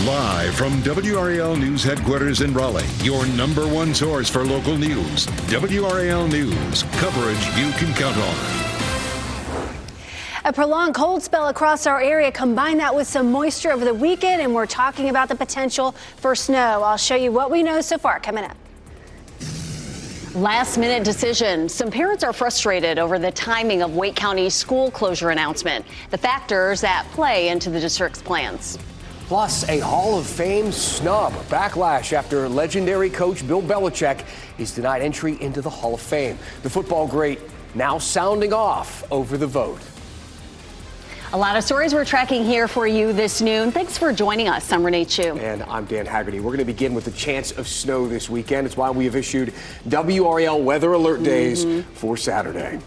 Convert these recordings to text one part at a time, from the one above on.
Live from WRAL News headquarters in Raleigh, your number one source for local news. WRAL News, coverage you can count on. A prolonged cold spell across our area. Combine that with some moisture over the weekend, and we're talking about the potential for snow. I'll show you what we know so far coming up. Last minute decision. Some parents are frustrated over the timing of Wake County's school closure announcement. The factors that play into the district's plans. Plus, a Hall of Fame snub. Backlash after legendary coach Bill Belichick is denied entry into the Hall of Fame. The football great now sounding off over the vote. A lot of stories we're tracking here for you this noon. Thanks for joining us. I'm Renee Chu. And I'm Dan Haggerty. We're going to begin with the chance of snow this weekend. It's why we have issued WRAL weather alert days for Saturday.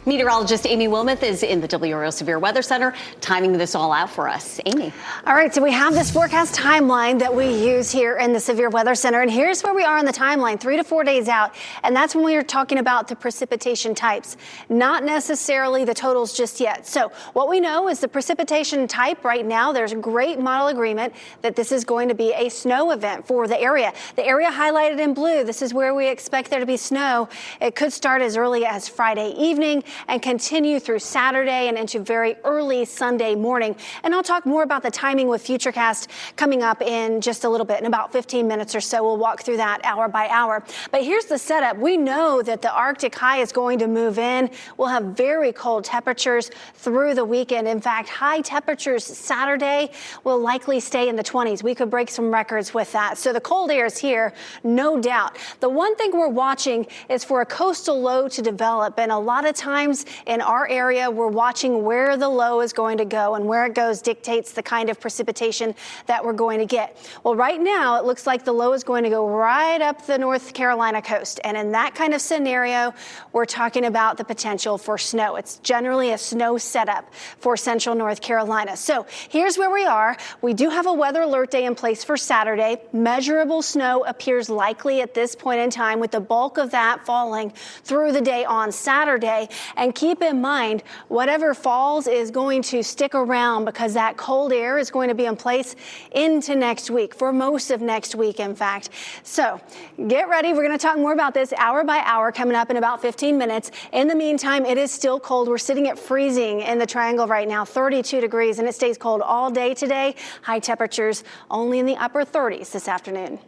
Meteorologist Amy Wilmoth is in the WRAL Severe Weather Center, timing this all out for us. Amy. All right, so we have this forecast timeline that we use here in the Severe Weather Center, and here's where we are on the timeline, 3 to 4 days out, and that's when we are talking about the precipitation types, not necessarily the totals just yet. So what we know is the precipitation type right now, there's a great model agreement that this is going to be a snow event for the area. The area highlighted in blue, this is where we expect there to be snow. It could start as early as Friday evening and continue through Saturday and into very early Sunday morning. And I'll talk more about the timing with Futurecast coming up in just a little bit, in about 15 minutes or so. We'll walk through that hour by hour. But here's the setup. We know that the Arctic high is going to move in. We'll have very cold temperatures through the weekend. In fact, high temperatures Saturday will likely stay in the 20s. We could break some records with that. So the cold air is here, no doubt. The one thing we're watching is for a coastal low to develop. And a lot of times in our area, we're watching where the low is going to go, and where it goes dictates the kind of precipitation that we're going to get. Well, right now, it looks like the low is going to go right up the North Carolina coast. And in that kind of scenario, we're talking about the potential for snow. It's generally a snow setup for central North Carolina. So here's where we are. We do have a weather alert day in place for Saturday. Measurable snow appears likely at this point in time, with the bulk of that falling through the day on Saturday. And keep in mind, whatever falls is going to stick around, because that cold air is going to be in place into next week, for most of next week, in fact. So get ready. We're going to talk more about this hour by hour coming up in about 15 minutes. In the meantime, it is still cold. We're sitting at freezing in the Triangle right now, 32 degrees, and it stays cold all day today. High temperatures only in the upper 30s this afternoon.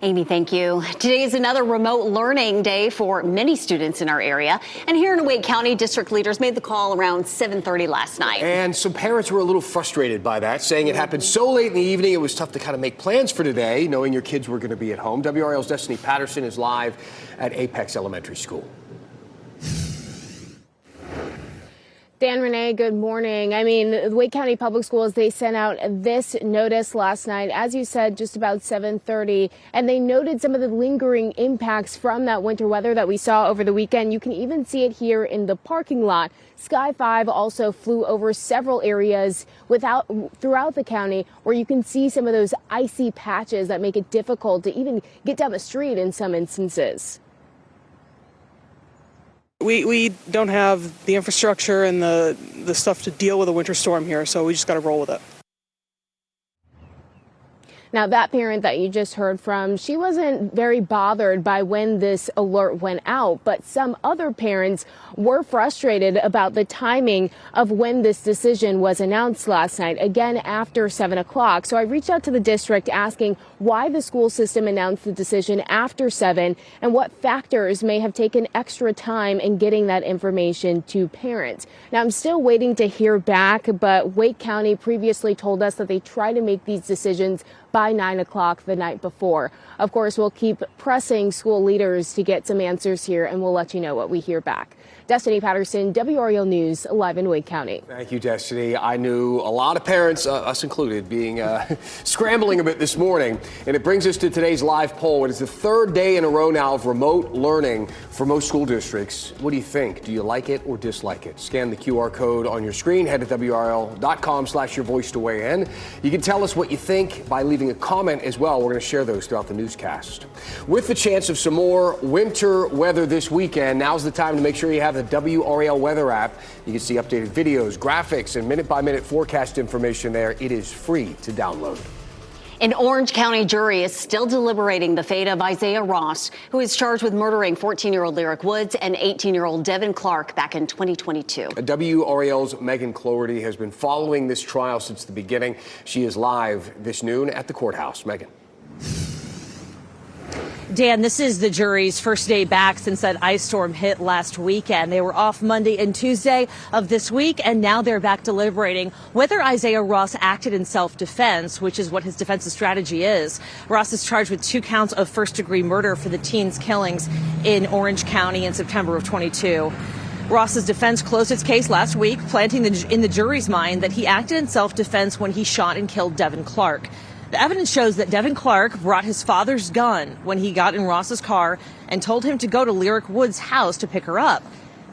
Amy, thank you. Today is another remote learning day for many students in our area. And here in Wake County, district leaders made the call around 7:30 last night. And some parents were a little frustrated by that, saying it happened so late in the evening, it was tough to kind of make plans for today, knowing your kids were going to be at home. WRAL's Destiny Patterson is live at Apex Elementary School. Dan, Renee, good morning. I mean, the Wake County Public Schools, they sent out this notice last night, as you said, just about 7:30, and they noted some of the lingering impacts from that winter weather that we saw over the weekend. You can even see it here in the parking lot. Sky 5 also flew over several areas throughout the county, where you can see some of those icy patches that make it difficult to even get down the street in some instances. We don't have the infrastructure and the stuff to deal with a winter storm here, so we just got to roll with it. Now, that parent that you just heard from, she wasn't very bothered by when this alert went out, but some other parents were frustrated about the timing of when this decision was announced last night, again after 7 o'clock. So I reached out to the district asking why the school system announced the decision after 7 and what factors may have taken extra time in getting that information to parents. Now, I'm still waiting to hear back, but Wake County previously told us that they try to make these decisions by 9 o'clock the night before. Of course, we'll keep pressing school leaders to get some answers here, and we'll let you know what we hear back. Destiny Patterson, WRAL News, live in Wake County. Thank you, Destiny. I knew a lot of parents, us included, being scrambling a bit this morning. And it brings us to today's live poll. It is the third day in a row now of remote learning for most school districts. What do you think? Do you like it or dislike it? Scan the QR code on your screen. Head to WRAL.com/yourvoice to weigh in. You can tell us what you think by leaving a comment as well. We're going to share those throughout the newscast. With the chance of some more winter weather this weekend, now's the time to make sure you have the WRAL weather app. You can see updated videos, graphics, and minute-by-minute forecast information there. It is free to download. An Orange County jury is still deliberating the fate of Isaiah Ross, who is charged with murdering 14-year-old Lyric Woods and 18-year-old Devin Clark back in 2022. WRAL's Megan Cloherty has been following this trial since the beginning. She is live this noon at the courthouse. Megan. Dan, this is the jury's first day back since that ice storm hit last weekend. They were off Monday and Tuesday of this week, and now they're back deliberating whether Isaiah Ross acted in self-defense, which is what his defensive strategy is. Ross is charged with 2 counts of first-degree murder for the teens' killings in Orange County in September of 22. Ross's defense closed its case last week, planting in the jury's mind that he acted in self-defense when he shot and killed Devin Clark. The evidence shows that Devin Clark brought his father's gun when he got in Ross's car and told him to go to Lyric Woods' house to pick her up.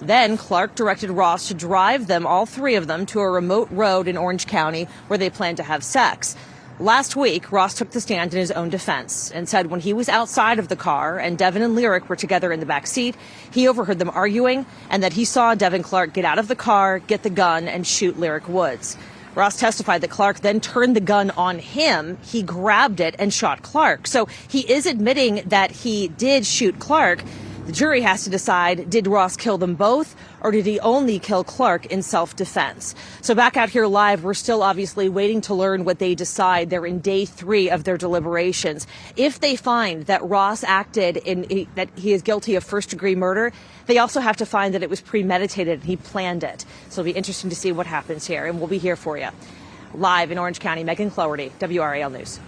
Then Clark directed Ross to drive them, all 3 of them, to a remote road in Orange County where they planned to have sex. Last week, Ross took the stand in his own defense and said when he was outside of the car and Devin and Lyric were together in the back seat, he overheard them arguing and that he saw Devin Clark get out of the car, get the gun, and shoot Lyric Woods. Ross testified that Clark then turned the gun on him. He grabbed it and shot Clark. So he is admitting that he did shoot Clark. The jury has to decide, did Ross kill them both, or did he only kill Clark in self-defense? So back out here live, we're still obviously waiting to learn what they decide. They're in day 3 of their deliberations. If they find that Ross acted that he is guilty of first-degree murder, they also have to find that it was premeditated and he planned it. So it'll be interesting to see what happens here, and we'll be here for you. Live in Orange County, Megan Cloherty, WRAL News.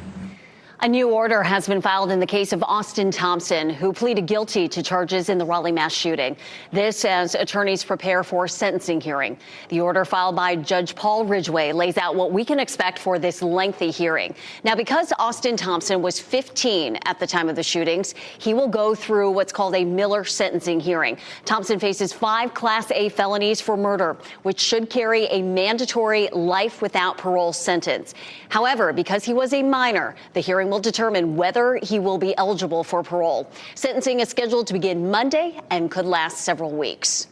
A new order has been filed in the case of Austin Thompson, who pleaded guilty to charges in the Raleigh mass shooting. This as attorneys prepare for a sentencing hearing. The order filed by Judge Paul Ridgway lays out what we can expect for this lengthy hearing. Now, because Austin Thompson was 15 at the time of the shootings, he will go through what's called a Miller sentencing hearing. Thompson faces 5 Class A felonies for murder, which should carry a mandatory life without parole sentence. However, because he was a minor, the hearing will determine whether he will be eligible for parole. Sentencing is scheduled to begin Monday and could last several weeks.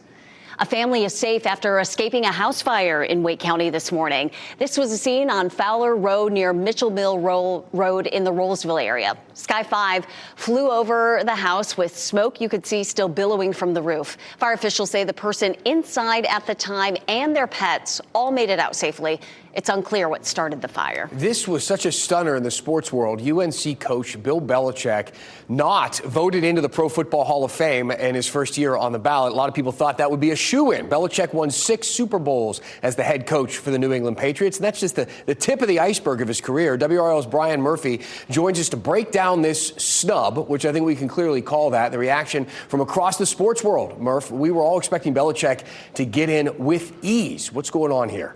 A family is safe after escaping a house fire in Wake County this morning. This was a scene on Fowler Road near Mitchell Mill Road in the Rollsville area. Sky 5 flew over the house with smoke you could see still billowing from the roof. Fire officials say the person inside at the time and their pets all made it out safely. It's unclear what started the fire. This was such a stunner in the sports world. UNC coach Bill Belichick not voted into the Pro Football Hall of Fame in his first year on the ballot. A lot of people thought that would be a shoo-in. Belichick won 6 Super Bowls as the head coach for the New England Patriots, and that's just the tip of the iceberg of his career. WRL's Brian Murphy joins us to break down this snub, which I think we can clearly call that, the reaction from across the sports world. Murph, we were all expecting Belichick to get in with ease. What's going on here?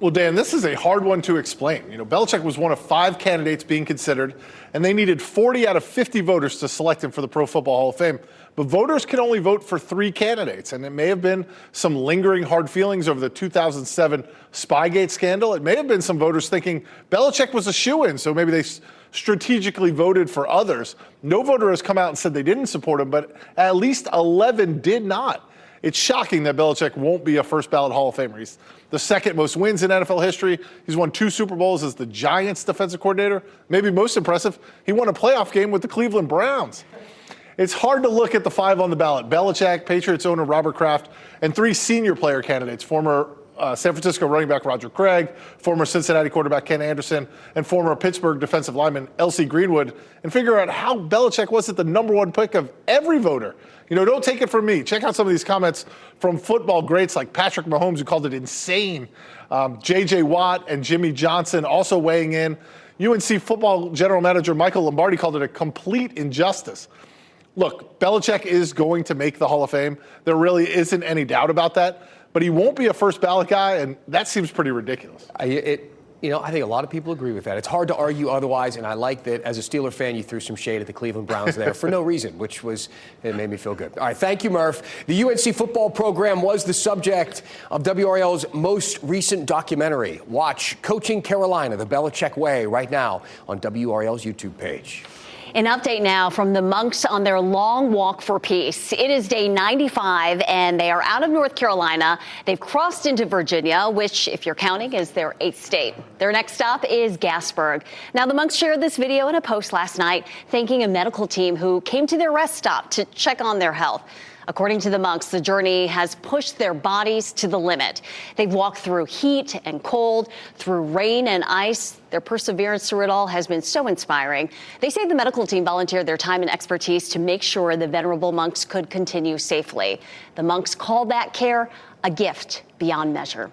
Well, Dan, this is a hard one to explain. Belichick was one of 5 candidates being considered, and they needed 40 out of 50 voters to select him for the Pro Football Hall of Fame. But voters can only vote for 3 candidates, and it may have been some lingering hard feelings over the 2007 Spygate scandal. It may have been some voters thinking Belichick was a shoo-in, so maybe they strategically voted for others. No voter has come out and said they didn't support him, but at least 11 did not. It's shocking that Belichick won't be a first-ballot Hall of Famer. He's the 2nd most wins in NFL history. He's won 2 Super Bowls as the Giants' defensive coordinator. Maybe most impressive, he won a playoff game with the Cleveland Browns. It's hard to look at the 5 on the ballot: Belichick, Patriots owner Robert Kraft, and 3 senior player candidates: former San Francisco running back Roger Craig, former Cincinnati quarterback Ken Anderson, and former Pittsburgh defensive lineman L.C. Greenwood, and figure out how Belichick wasn't the #1 pick of every voter. Don't take it from me. Check out some of these comments from football greats like Patrick Mahomes, who called it insane. J.J. Watt and Jimmy Johnson also weighing in. UNC football general manager Michael Lombardi called it a complete injustice. Look, Belichick is going to make the Hall of Fame. There really isn't any doubt about that. But he won't be a first ballot guy, and that seems pretty ridiculous. I think a lot of people agree with that. It's hard to argue otherwise, and I like that as a Steeler fan, you threw some shade at the Cleveland Browns there for no reason, it made me feel good. All right, thank you, Murph. The UNC football program was the subject of WRL's most recent documentary. Watch Coaching Carolina, the Belichick Way, right now on WRL's YouTube page. An update now from the monks on their long walk for peace. It is day 95 and they are out of North Carolina. They've crossed into Virginia, which, if you're counting, is their 8th state. Their next stop is Gasburg. Now, the monks shared this video in a post last night, thanking a medical team who came to their rest stop to check on their health. According to the monks, the journey has pushed their bodies to the limit. They've walked through heat and cold, through rain and ice. Their perseverance through it all has been so inspiring. They say the medical team volunteered their time and expertise to make sure the venerable monks could continue safely. The monks call that care a gift beyond measure.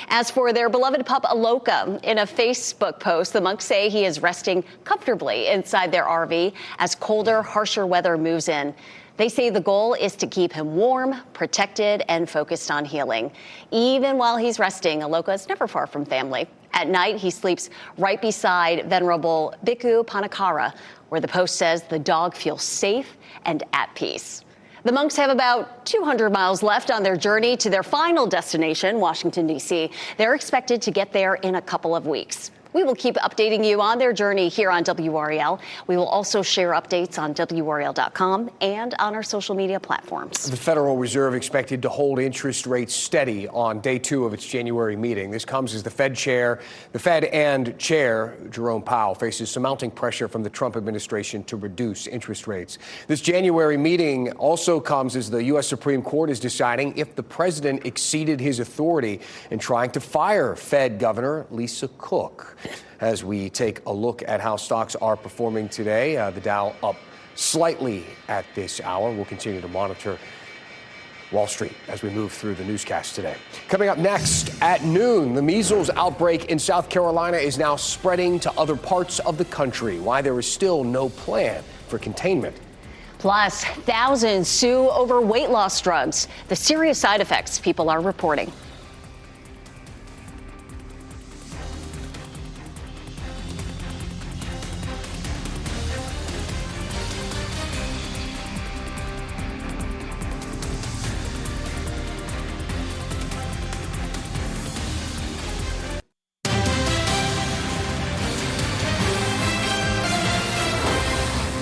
As for their beloved pup, Aloka, in a Facebook post, the monks say he is resting comfortably inside their RV as colder, harsher weather moves in. They say the goal is to keep him warm, protected, and focused on healing. Even while he's resting, Aloka is never far from family. At night, he sleeps right beside Venerable Bhikkhu Panakara, where the post says the dog feels safe and at peace. The monks have about 200 miles left on their journey to their final destination, Washington, D.C. They're expected to get there in a couple of weeks. We will keep updating you on their journey here on WRAL. We will also share updates on WRAL.com and on our social media platforms. The Federal Reserve expected to hold interest rates steady on day 2 of its January meeting. This comes as the Fed and Chair Jerome Powell faces some mounting pressure from the Trump administration to reduce interest rates. This January meeting also comes as the U.S. Supreme Court is deciding if the president exceeded his authority in trying to fire Fed Governor Lisa Cook. As we take a look at how stocks are performing today, the Dow up slightly at this hour. We'll continue to monitor Wall Street as we move through the newscast today. Coming up next at noon, the measles outbreak in South Carolina is now spreading to other parts of the country. Why there is still no plan for containment. Plus, thousands sue over weight loss drugs, the serious side effects people are reporting.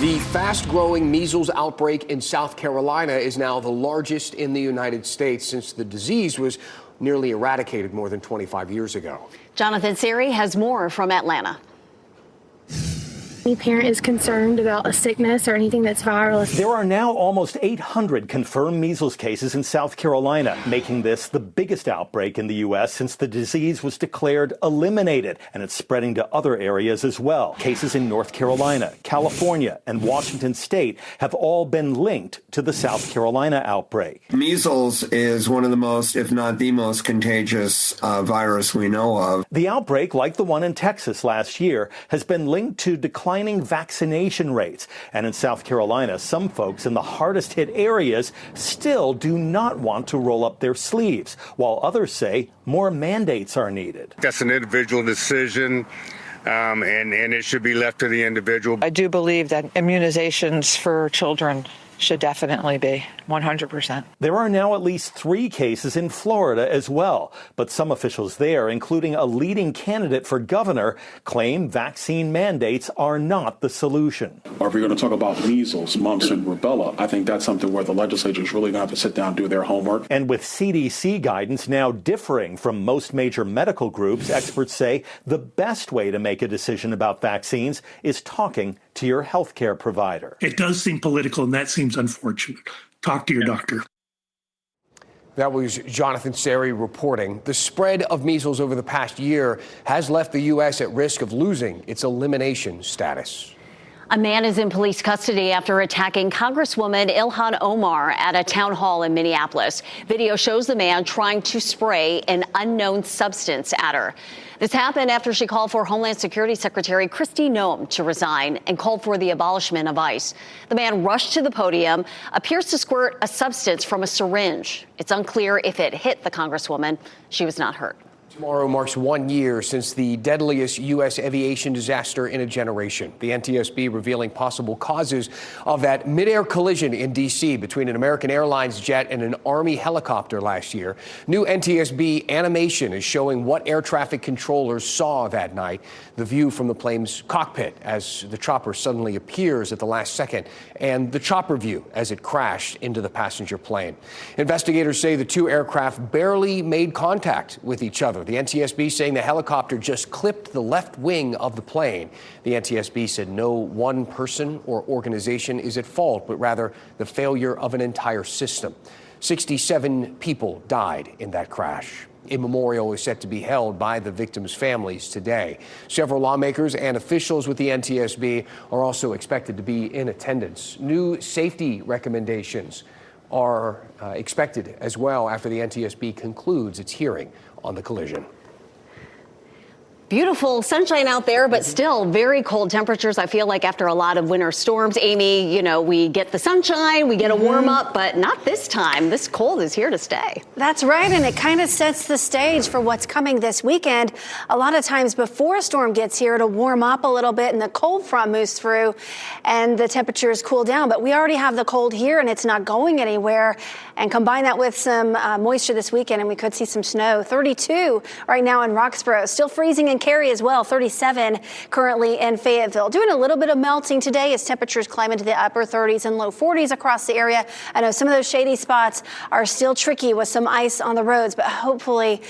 The fast-growing measles outbreak in South Carolina is now the largest in the United States since the disease was nearly eradicated more than 25 years ago. Jonathan Siri has more from Atlanta. Any parent is concerned about a sickness or anything that's viral. There are now almost 800 confirmed measles cases in South Carolina, making this the biggest outbreak in the U.S. since the disease was declared eliminated, and it's spreading to other areas as well. Cases in North Carolina, California, and Washington State have all been linked to the South Carolina outbreak. Measles is one of the most, if not the most contagious virus we know of. The outbreak, like the one in Texas last year, has been linked to declining vaccination rates. And in South Carolina, some folks in the hardest hit areas still do not want to roll up their sleeves, while others say more mandates are needed. That's an individual decision. And it should be left to the individual. I do believe that immunizations for children should definitely be 100%. There are now at least 3 cases in Florida as well, but some officials there, including a leading candidate for governor, claim vaccine mandates are not the solution. Or if you're going to talk about measles, mumps, and rubella, I think that's something where the legislature is really going to have to sit down and do their homework. And with CDC guidance now differing from most major medical groups, experts say the best way to make a decision about vaccines is talking to your healthcare provider. It does seem political, and that seems unfortunate. Talk to your doctor. That was Jonathan Siri reporting. The spread of measles over the past year has left the U.S. at risk of losing its elimination status. A man is in police custody after attacking Congresswoman Ilhan Omar at a town hall in Minneapolis. Video shows the man trying to spray an unknown substance at her. This happened after she called for Homeland Security Secretary Kristi Noem to resign and called for the abolishment of ICE. The man rushed to the podium, appears to squirt a substance from a syringe. It's unclear if it hit the Congresswoman. She was not hurt. Tomorrow marks 1 year since the deadliest U.S. aviation disaster in a generation. The NTSB revealing possible causes of that midair collision in D.C. between an American Airlines jet and an Army helicopter last year. New NTSB animation is showing what air traffic controllers saw that night. The view from the plane's cockpit as the chopper suddenly appears at the last second, and the chopper view as it crashed into the passenger plane. Investigators say the two aircraft barely made contact with each other. The NTSB saying the helicopter just clipped the left wing of the plane. The NTSB said no one person or organization is at fault, but rather the failure of an entire system. 67 people died in that crash. A memorial is set to be held by the victims' families today. Several lawmakers and officials with the NTSB are also expected to be in attendance. New safety recommendations are expected as well after the NTSB concludes its hearing on the collision. Beautiful sunshine out there, but still very cold temperatures. I feel like after a lot of winter storms, Amy, we get the sunshine, we get a warm up, but not this time. This cold is here to stay. That's right, and it kind of sets the stage for what's coming this weekend. A lot of times before a storm gets here, it'll warm up a little bit and the cold front moves through and the temperatures cool down. But we already have the cold here and it's not going anywhere. And combine that with some moisture this weekend and we could see some snow. 32 right now in Roxborough, still freezing in Cary as well, 37 currently in Fayetteville. Doing a little bit of melting today as temperatures climb into the upper 30s and low 40s across the area. I know some of those shady spots are still tricky with some ice on the roads, but hopefully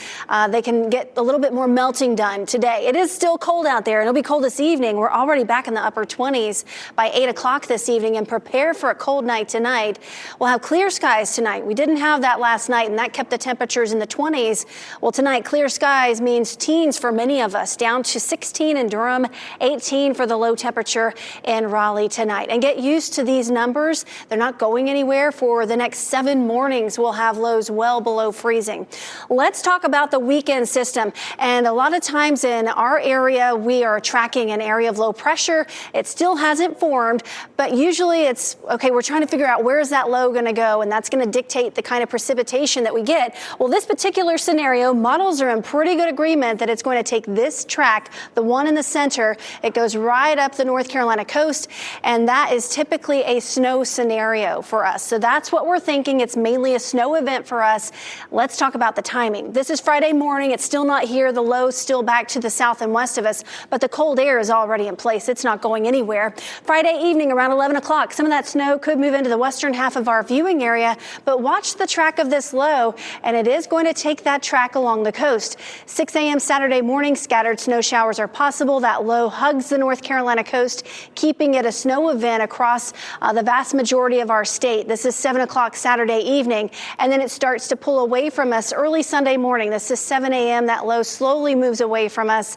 they can get a little bit more melting done today. It is still cold out there and it'll be cold this evening. We're already back in the upper 20s by 8 o'clock this evening and prepare for a cold night tonight. We'll have clear skies tonight. We didn't have that last night and that kept the temperatures in the 20s. Well, tonight, clear skies means teens for many of us, down to 16 in Durham, 18 for the low temperature in Raleigh tonight. And get used to these numbers. They're not going anywhere. For the next 7 mornings, we'll have lows well below freezing. Let's talk about the weekend system. And a lot of times in our area, we are tracking an area of low pressure. It still hasn't formed, but usually it's, okay, we're trying to figure out where's that low going to go, and that's going to dictate the kind of precipitation that we get. Well, this particular scenario, models are in pretty good agreement that it's going to take this track, the one in the center. It goes right up the North Carolina coast, and that is typically a snow scenario for us. So that's what we're thinking. It's mainly a snow event for us. Let's talk about the timing. This is Friday morning. It's still not here. The low's still back to the south and west of us, but the cold air is already in place. It's not going anywhere. Friday evening around 11 o'clock, some of that snow could move into the western half of our viewing area, but watch the track of this low, and it is going to take that track along the coast. 6 a.m. Saturday morning, scattered snow showers are possible. That low hugs the North Carolina coast, keeping it a snow event across the vast majority of our state. This is 7 o'clock Saturday evening, and then it starts to pull away from us early Sunday morning. This is 7 a.m. That low slowly moves away from us,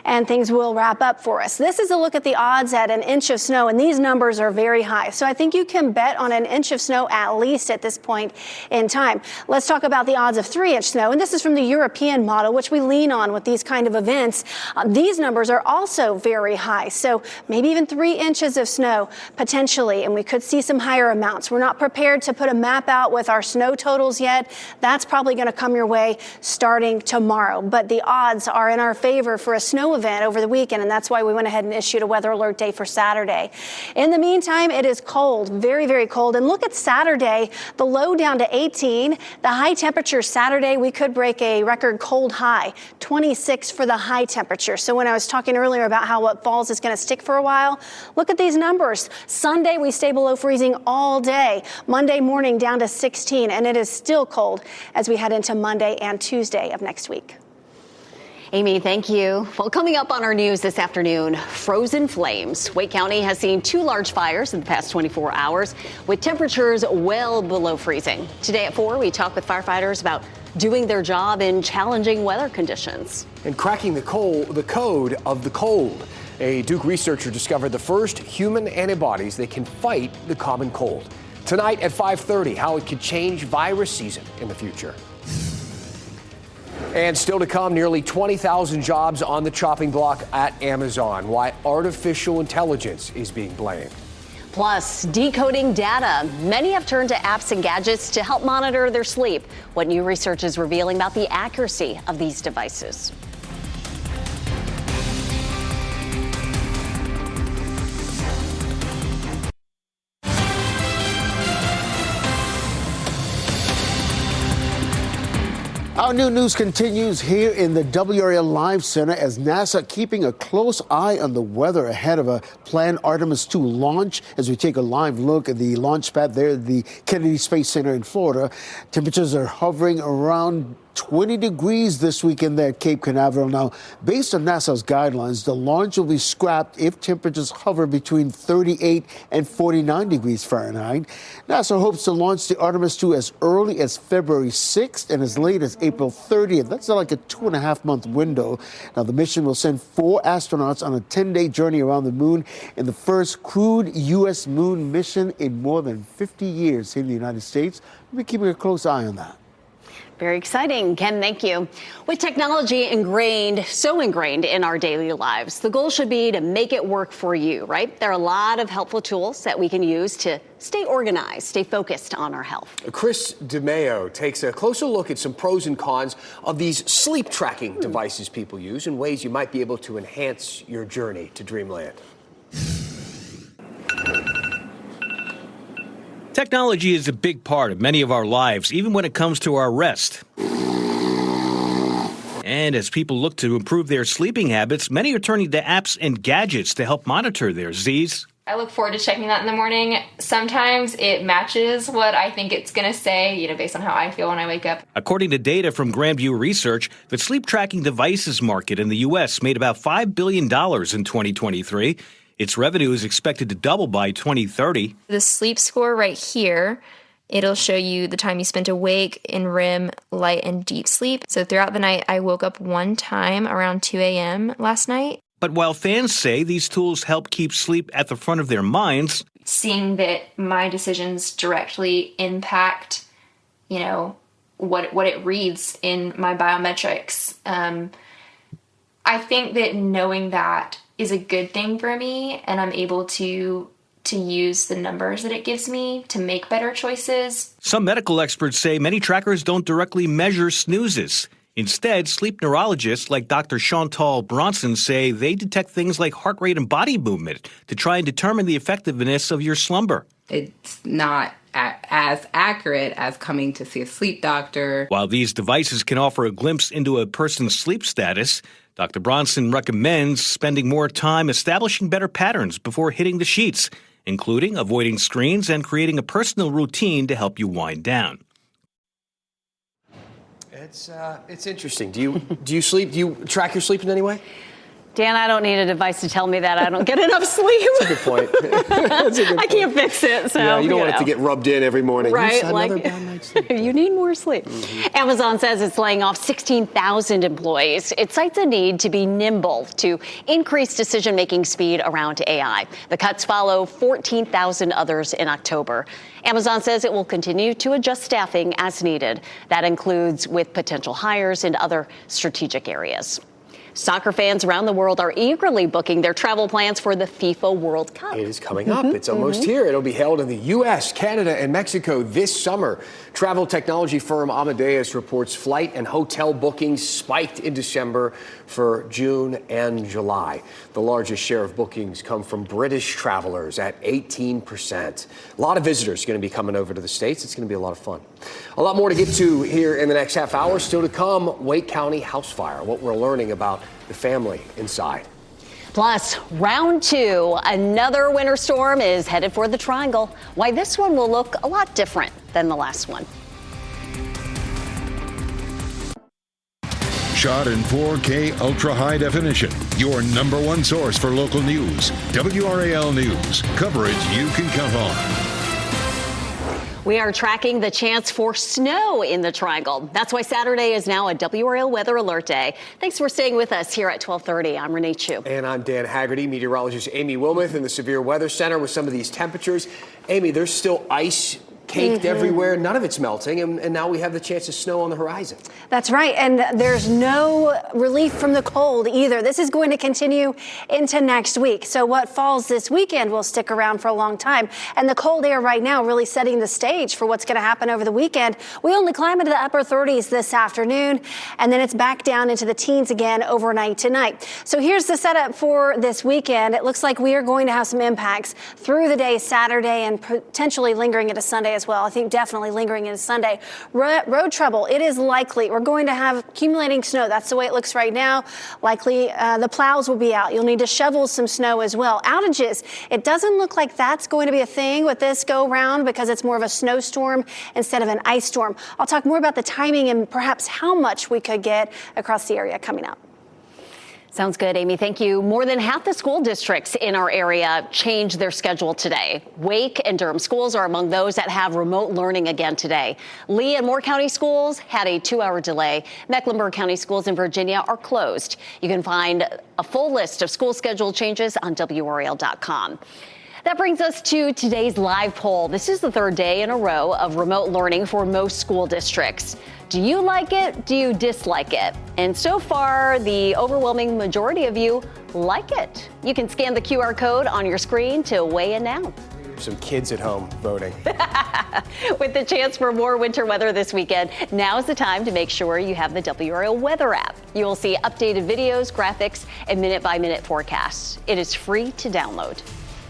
and things will wrap up for us. This is a look at the odds at an inch of snow, and these numbers are very high. So I think you can bet on an inch of snow at least at this point in time. Let's talk about the odds of 3-inch snow, and this is from the European model, which we lean on with these kind of events. These numbers are also very high, so maybe even 3 inches of snow potentially, and we could see some higher amounts. We're not prepared to put a map out with our snow totals yet. That's probably going to come your way starting tomorrow, but the odds are in our favor for a snow event over the weekend, and that's why we went ahead and issued a weather alert day for Saturday. In the meantime, it is cold, very, very cold, and look at Saturday, the low down to 18, the high temperature Saturday, we could break a record cold high, 26 for the high temperature. So when I was talking earlier about how what falls is going to stick for a while, look at these numbers. Sunday, we stay below freezing all day. Monday morning down to 16, and it is still cold as we head into Monday and Tuesday of next week. Amy, thank you. Well, coming up on our news this afternoon, frozen flames. Wake County has seen 2 large fires in the past 24 hours with temperatures well below freezing. Today at 4, we talk with firefighters about doing their job in challenging weather conditions. And cracking the code of the cold. A Duke researcher discovered the first human antibodies that can fight the common cold. Tonight at 5:30, how it could change virus season in the future. And still to come, nearly 20,000 jobs on the chopping block at Amazon. Why artificial intelligence is being blamed. Plus, decoding data. Many have turned to apps and gadgets to help monitor their sleep. What new research is revealing about the accuracy of these devices? Our new news continues here in the WRAL Live Center as NASA keeping a close eye on the weather ahead of a planned Artemis II launch. As we take a live look at the launch pad there at the Kennedy Space Center in Florida, temperatures are hovering around 20 degrees this weekend there at Cape Canaveral. Now, based on NASA's guidelines, the launch will be scrapped if temperatures hover between 38 and 49 degrees Fahrenheit. NASA hopes to launch the Artemis II as early as February 6th and as late as April 30th. That's like a 2.5-month window. Now, the mission will send 4 astronauts on a 10-day journey around the moon in the first crewed U.S. moon mission in more than 50 years here in the United States. We'll be keeping a close eye on that. Very exciting. Ken, thank you. With technology so ingrained in our daily lives, the goal should be to make it work for you, right? There are a lot of helpful tools that we can use to stay organized, stay focused on our health. Chris DeMeo takes a closer look at some pros and cons of these sleep tracking devices people use and ways you might be able to enhance your journey to dreamland. Technology is a big part of many of our lives, even when it comes to our rest. And as people look to improve their sleeping habits, many are turning to apps and gadgets to help monitor their Z's. I look forward to checking that in the morning. Sometimes it matches what I think it's going to say, based on how I feel when I wake up. According to data from Grandview Research, the sleep tracking devices market in the U.S. made about $5 billion in 2023. Its revenue is expected to double by 2030. The sleep score right here, it'll show you the time you spent awake in REM, light, and deep sleep. So throughout the night, I woke up one time around 2 a.m. last night. But while fans say these tools help keep sleep at the front of their minds, seeing that my decisions directly impact, what it reads in my biometrics, I think that knowing that is a good thing for me, and I'm able to use the numbers that it gives me to make better choices. Some medical experts say many trackers don't directly measure snoozes. Instead, sleep neurologists like Dr. Chantal Bronson say they detect things like heart rate and body movement to try and determine the effectiveness of your slumber. It's not as accurate as coming to see a sleep doctor. While these devices can offer a glimpse into a person's sleep status, Dr. Bronson recommends spending more time establishing better patterns before hitting the sheets, including avoiding screens and creating a personal routine to help you wind down. It's interesting. Do you sleep? Do you track your sleep in any way? Dan, I don't need a device to tell me that I don't get enough sleep. That's a good point. That's a good point. I can't fix it. So yeah, you don't want it to get rubbed in every morning. Right? Another bad night's sleep. You need more sleep. Mm-hmm. Amazon says it's laying off 16,000 employees. It cites a need to be nimble to increase decision-making speed around AI. The cuts follow 14,000 others in October. Amazon says it will continue to adjust staffing as needed. That includes with potential hires in other strategic areas. Soccer fans around the world are eagerly booking their travel plans for the FIFA World Cup. It is coming up. It's almost here. It'll be held in the U.S., Canada, and Mexico this summer. Travel technology firm Amadeus reports flight and hotel bookings spiked in December for June and July. The largest share of bookings come from British travelers at 18%. A lot of visitors are going to be coming over to the States. It's going to be a lot of fun. A lot more to get to here in the next half hour. Still to come, Wake County house fire, what we're learning about the family inside. Plus, round 2, another winter storm is headed for the Triangle. Why this one will look a lot different than the last one. Shot in 4K ultra high definition. Your number one source for local news. WRAL News. Coverage you can count on. We are tracking the chance for snow in the Triangle. That's why Saturday is now a WRAL Weather Alert Day. Thanks for staying with us here at 12:30. I'm Renee Chu. And I'm Dan Haggerty. Meteorologist Amy Wilmoth in the Severe Weather Center with some of these temperatures. Amy, there's still ice caked everywhere. None of it's melting, and now we have the chance of snow on the horizon. That's right, and there's no relief from the cold either. This is going to continue into next week. So what falls this weekend will stick around for a long time. And the cold air right now really setting the stage for what's going to happen over the weekend. We only climb into the upper 30s this afternoon, and then it's back down into the teens again overnight tonight. So here's the setup for this weekend. It looks like we are going to have some impacts through the day Saturday and potentially lingering into Sunday as well. I think definitely lingering into Sunday. Road trouble, it is likely. We're going to have accumulating snow. That's the way it looks right now. Likely the plows will be out. You'll need to shovel some snow as well. Outages, it doesn't look like that's going to be a thing with this go round because it's more of a snowstorm instead of an ice storm. I'll talk more about the timing and perhaps how much we could get across the area coming up. Sounds good, Amy. Thank you. More than half the school districts in our area changed their schedule today. Wake and Durham schools are among those that have remote learning again today. Lee and Moore County schools had a 2-hour delay. Mecklenburg County schools in Virginia are closed. You can find a full list of school schedule changes on WRAL.com. That brings us to today's live poll. This is the third day in a row of remote learning for most school districts. Do you like it? Do you dislike it? And so far, the overwhelming majority of you like it. You can scan the QR code on your screen to weigh in now. Some kids at home voting. With the chance for more winter weather this weekend, now's the time to make sure you have the WRAL weather app. You will see updated videos, graphics, and minute-by-minute forecasts. It is free to download.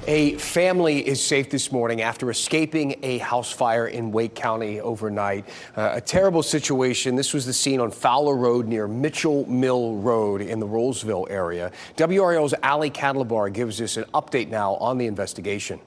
A family is safe this morning after escaping a house fire in Wake County overnight. A terrible situation. This was the scene on Fowler Road near Mitchell Mill Road in the Rollsville area. WRAL's Ali Cadlabar gives us an update now on the investigation.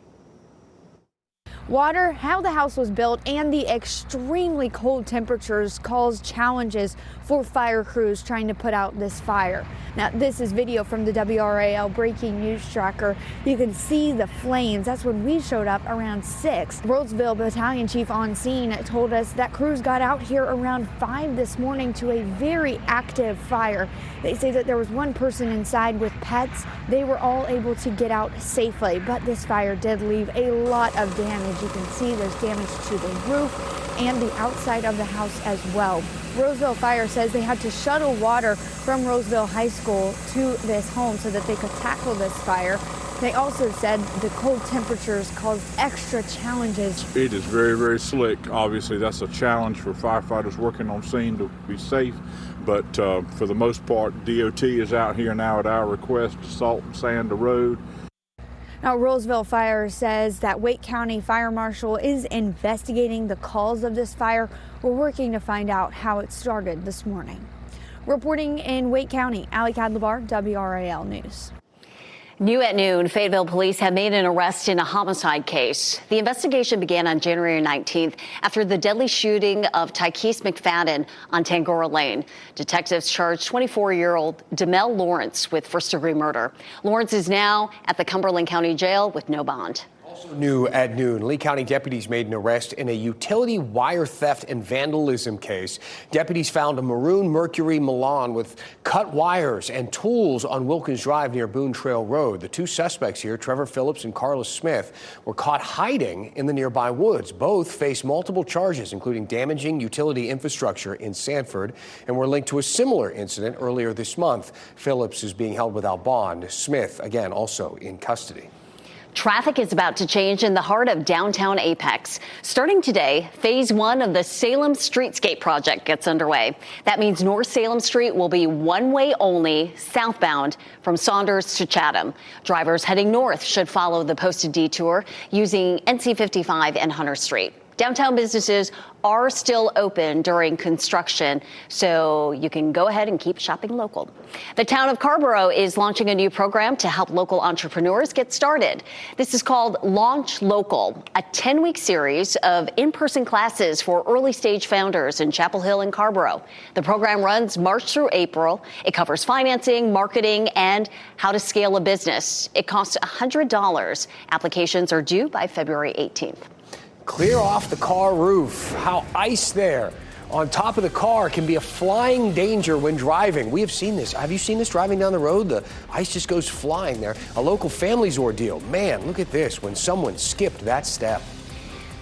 Water, how the house was built, and the extremely cold temperatures caused challenges for fire crews trying to put out this fire. Now, this is video from the WRAL breaking news tracker. You can see the flames. That's when we showed up around 6. Rollsville Battalion Chief on scene told us that crews got out here around 5 this morning to a very active fire. They say that there was one person inside with pets. They were all able to get out safely, but this fire did leave a lot of damage. You can see there's damage to the roof and the outside of the house as well. Roseville Fire says they had to shuttle water from Roseville High School to this home so that they could tackle this fire. They also said the cold temperatures caused extra challenges. It is very, very slick. Obviously, that's a challenge for firefighters working on scene to be safe. But for the most part, DOT is out here now at our request to salt and sand the road. Now, Roseville Fire says that Wake County Fire Marshal is investigating the cause of this fire. We're working to find out how it started this morning. Reporting in Wake County, Ali Cadlabar, WRAL News. New at noon, Fayetteville police have made an arrest in a homicide case. The investigation began on January 19th after the deadly shooting of Tykees McFadden on Tangora Lane. Detectives charged 24-year-old Demel Lawrence with first-degree murder. Lawrence is now at the Cumberland County Jail with no bond. Also new at noon, Lee County deputies made an arrest in a utility wire theft and vandalism case. Deputies found a maroon Mercury Milan with cut wires and tools on Wilkins Drive near Boone Trail Road. The two suspects here, Trevor Phillips and Carlos Smith, were caught hiding in the nearby woods. Both face multiple charges, including damaging utility infrastructure in Sanford, and were linked to a similar incident earlier this month. Phillips is being held without bond. Smith, again, also in custody. Traffic is about to change in the heart of downtown Apex. Starting today, phase 1 of the Salem Streetscape project gets underway. That means North Salem Street will be one-way only, southbound from Saunders to Chatham. Drivers heading north should follow the posted detour using NC 55 and Hunter Street. Downtown businesses are still open during construction, so you can go ahead and keep shopping local. The town of Carrboro is launching a new program to help local entrepreneurs get started. This is called Launch Local, a 10-week series of in-person classes for early-stage founders in Chapel Hill and Carrboro. The program runs March through April. It covers financing, marketing, and how to scale a business. It costs $100. Applications are due by February 18th. Clear off the car roof. How ice there on top of the car can be a flying danger when driving. We have seen this. Have you seen this driving down the road? The ice just goes flying there. A local family's ordeal. Man, look at this when someone skipped that step.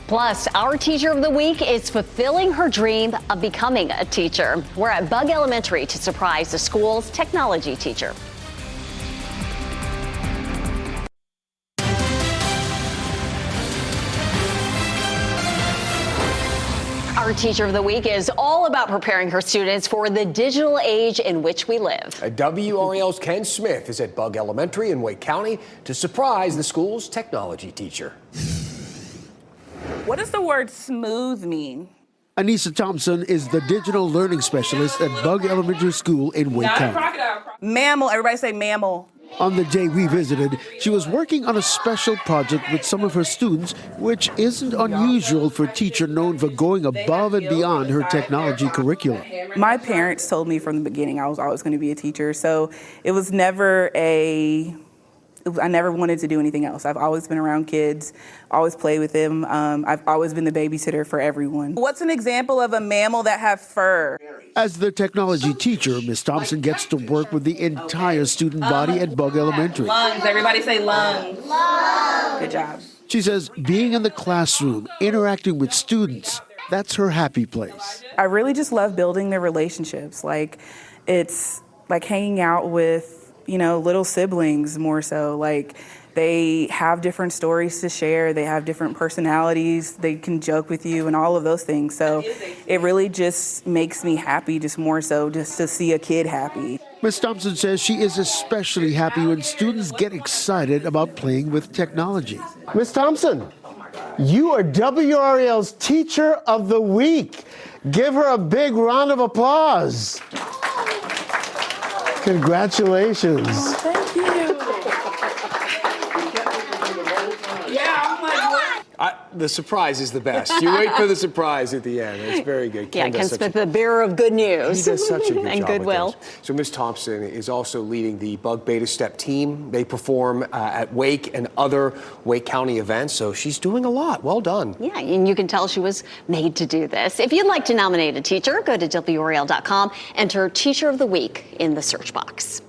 Plus, our teacher of the week is fulfilling her dream of becoming a teacher. We're at Bug Elementary to surprise the school's technology teacher. Our teacher of the week is all about preparing her students for the digital age in which we live. WRAL's Ken Smith is at Bug Elementary in Wake County to surprise the school's technology teacher. What does the word smooth mean? Anissa Thompson is the digital learning specialist at Bug Elementary School in Wake County. Mammal. Everybody say mammal. On the day we visited, she was working on a special project with some of her students, which isn't unusual for a teacher known for going above and beyond her technology curriculum. My parents told me from the beginning I was always going to be a teacher, so it was never I never wanted to do anything else. I've always been around kids, always played with them. I've always been the babysitter for everyone. What's an example of a mammal that have fur? As the technology teacher, Ms. Thompson gets to work with the entire student body at Bug Elementary. Lungs. Everybody say lungs. Lungs. Good job. She says being in the classroom, interacting with students, that's her happy place. I really just love building the relationships. Like, it's like hanging out with, little siblings more so. Like, they have different stories to share. They have different personalities. They can joke with you and all of those things. So it really just makes me happy, just more so, just to see a kid happy. Ms. Thompson says she is especially happy when students get excited about playing with technology. Ms. Thompson, you are WRAL's Teacher of the Week. Give her a big round of applause. Congratulations. Oh, thank you. Yeah, I'm like, what? The surprise is the best. You wait for the surprise at the end. It's very good. Ken Smith, the bearer of good news. He does such a good and job goodwill. So Ms. Thompson is also leading the Bug Beta Step team. They perform at Wake and other Wake County events. So she's doing a lot. Well done. Yeah, and you can tell she was made to do this. If you'd like to nominate a teacher, go to WRAL.com, enter Teacher of the Week in the search box.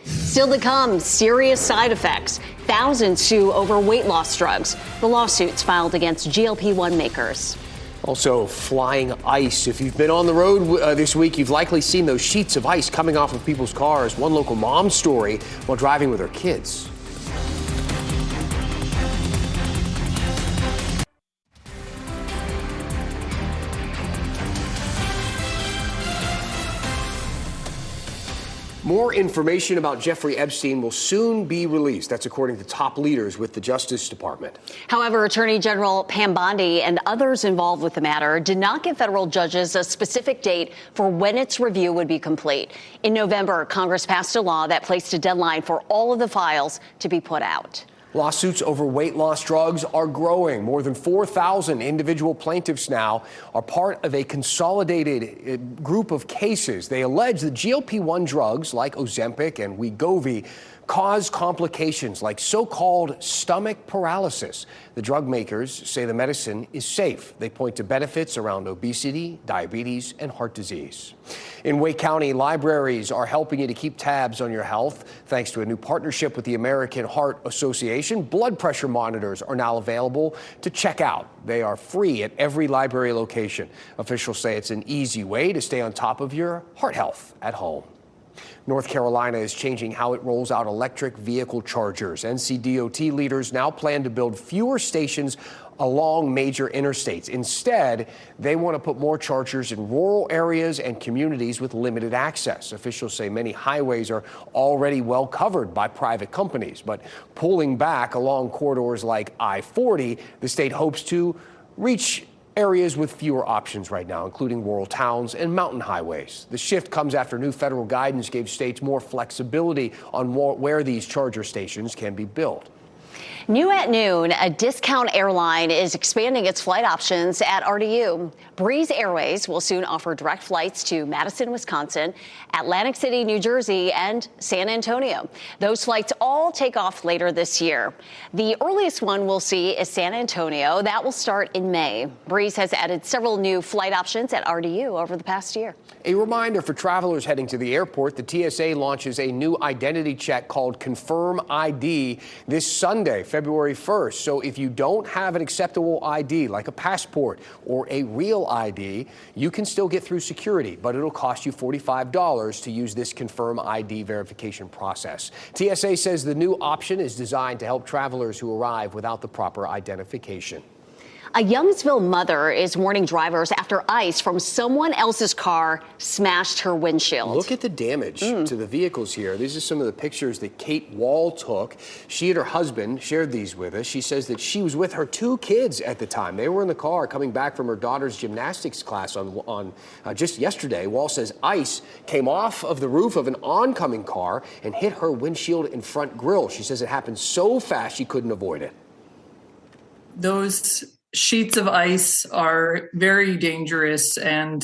Still to come, serious side effects. Thousands sue over weight loss drugs. The lawsuits filed against GLP-1 makers. Also, flying ice. If you've been on the road this week, you've likely seen those sheets of ice coming off of people's cars. One local mom's story while driving with her kids. More information about Jeffrey Epstein will soon be released. That's according to top leaders with the Justice Department. However, Attorney General Pam Bondi and others involved with the matter did not give federal judges a specific date for when its review would be complete. In November, Congress passed a law that placed a deadline for all of the files to be put out. Lawsuits over weight loss drugs are growing. More than 4,000 individual plaintiffs now are part of a consolidated group of cases. They allege that GLP-1 drugs like Ozempic and Wegovy cause complications like so-called stomach paralysis. The drug makers say the medicine is safe. They point to benefits around obesity, diabetes, and heart disease. In Wake County, libraries are helping you to keep tabs on your health. Thanks to a new partnership with the American Heart Association, blood pressure monitors are now available to check out. They are free at every library location. Officials say it's an easy way to stay on top of your heart health at home. North Carolina is changing how it rolls out electric vehicle chargers. NCDOT leaders now plan to build fewer stations along major interstates. Instead, they want to put more chargers in rural areas and communities with limited access. Officials say many highways are already well covered by private companies, but pulling back along corridors like I-40, the state hopes to reach areas with fewer options right now, including rural towns and mountain highways. The shift comes after new federal guidance gave states more flexibility on where these charger stations can be built. New at noon, a discount airline is expanding its flight options at RDU. Breeze Airways will soon offer direct flights to Madison, Wisconsin, Atlantic City, New Jersey, and San Antonio. Those flights all take off later this year. The earliest one we'll see is San Antonio. That will start in May. Breeze has added several new flight options at RDU over the past year. A reminder for travelers heading to the airport, the TSA launches a new identity check called Confirm ID this Sunday. Sunday, February 1st. So if you don't have an acceptable ID, like a passport or a real ID, you can still get through security, but it'll cost you $45 to use this Confirm ID verification process. TSA says the new option is designed to help travelers who arrive without the proper identification. A Youngsville mother is warning drivers after ice from someone else's car smashed her windshield. Look at the damage to the vehicles here. These are some of the pictures that Kate Wall took. She and her husband shared these with us. She says that she was with her 2 kids at the time. They were in the car coming back from her daughter's gymnastics class on just yesterday. Wall says ice came off of the roof of an oncoming car and hit her windshield and front grille. She says it happened so fast she couldn't avoid it. Those sheets of ice are very dangerous, and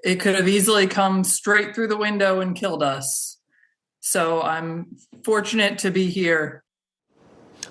it could have easily come straight through the window and killed us. So I'm fortunate to be here.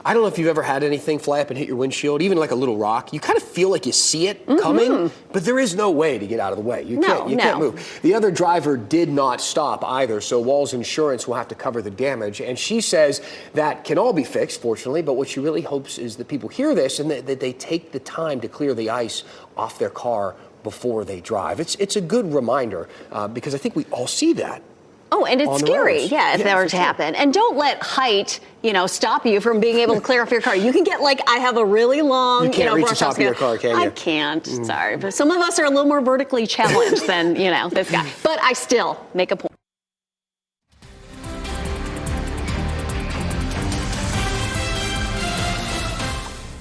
I don't know if you've ever had anything fly up and hit your windshield, even like a little rock. You kind of feel like you see it coming, but there is no way to get out of the way. You can't move. The other driver did not stop either, so Wall's insurance will have to cover the damage. And she says that can all be fixed, fortunately, but what she really hopes is that people hear this and that they take the time to clear the ice off their car before they drive. It's a good reminder because I think we all see that. Oh, and it's scary, if that were to happen. And don't let height, stop you from being able to clear off your car. You can get I have a really long, you can't reach the top of your car, can you? I can't. Sorry, but some of us are a little more vertically challenged than this guy. But I still make a point.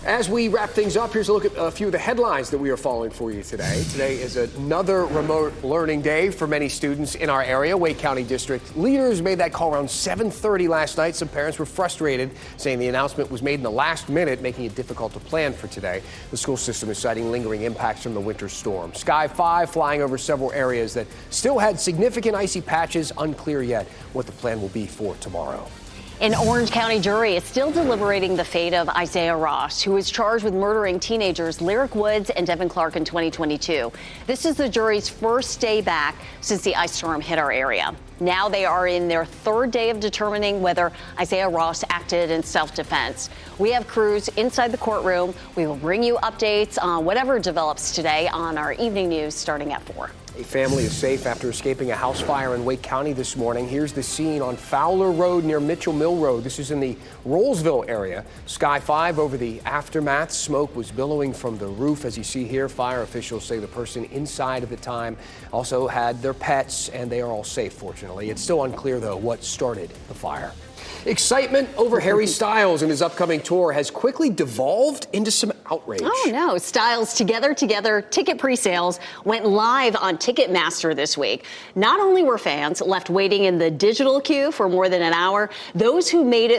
As we wrap things up, here's a look at a few of the headlines that we are following for you today. Today is another remote learning day for many students in our area. Wake County District leaders made that call around 7:30 last night. Some parents were frustrated, saying the announcement was made in the last minute, making it difficult to plan for today. The school system is citing lingering impacts from the winter storm. Sky 5 flying over several areas that still had significant icy patches. Unclear yet what the plan will be for tomorrow. An Orange County jury is still deliberating the fate of Isaiah Ross, who is charged with murdering teenagers Lyric Woods and Devin Clark in 2022. This is the jury's first day back since the ice storm hit our area. Now they are in their 3rd day of determining whether Isaiah Ross acted in self-defense. We have crews inside the courtroom. We will bring you updates on whatever develops today on our evening news starting at 4. A family is safe after escaping a house fire in Wake County this morning. Here's the scene on Fowler Road near Mitchell Mill Road. This is in the Rollsville area. Sky 5 over the aftermath. Smoke was billowing from the roof. As you see here, fire officials say the person inside at the time also had their pets, and they are all safe, fortunately. It's still unclear, though, what started the fire. Excitement over Harry Styles and his upcoming tour has quickly devolved into some outrage. Oh, no. Styles Together ticket pre-sales went live on Ticketmaster this week. Not only were fans left waiting in the digital queue for more than an hour, those who made it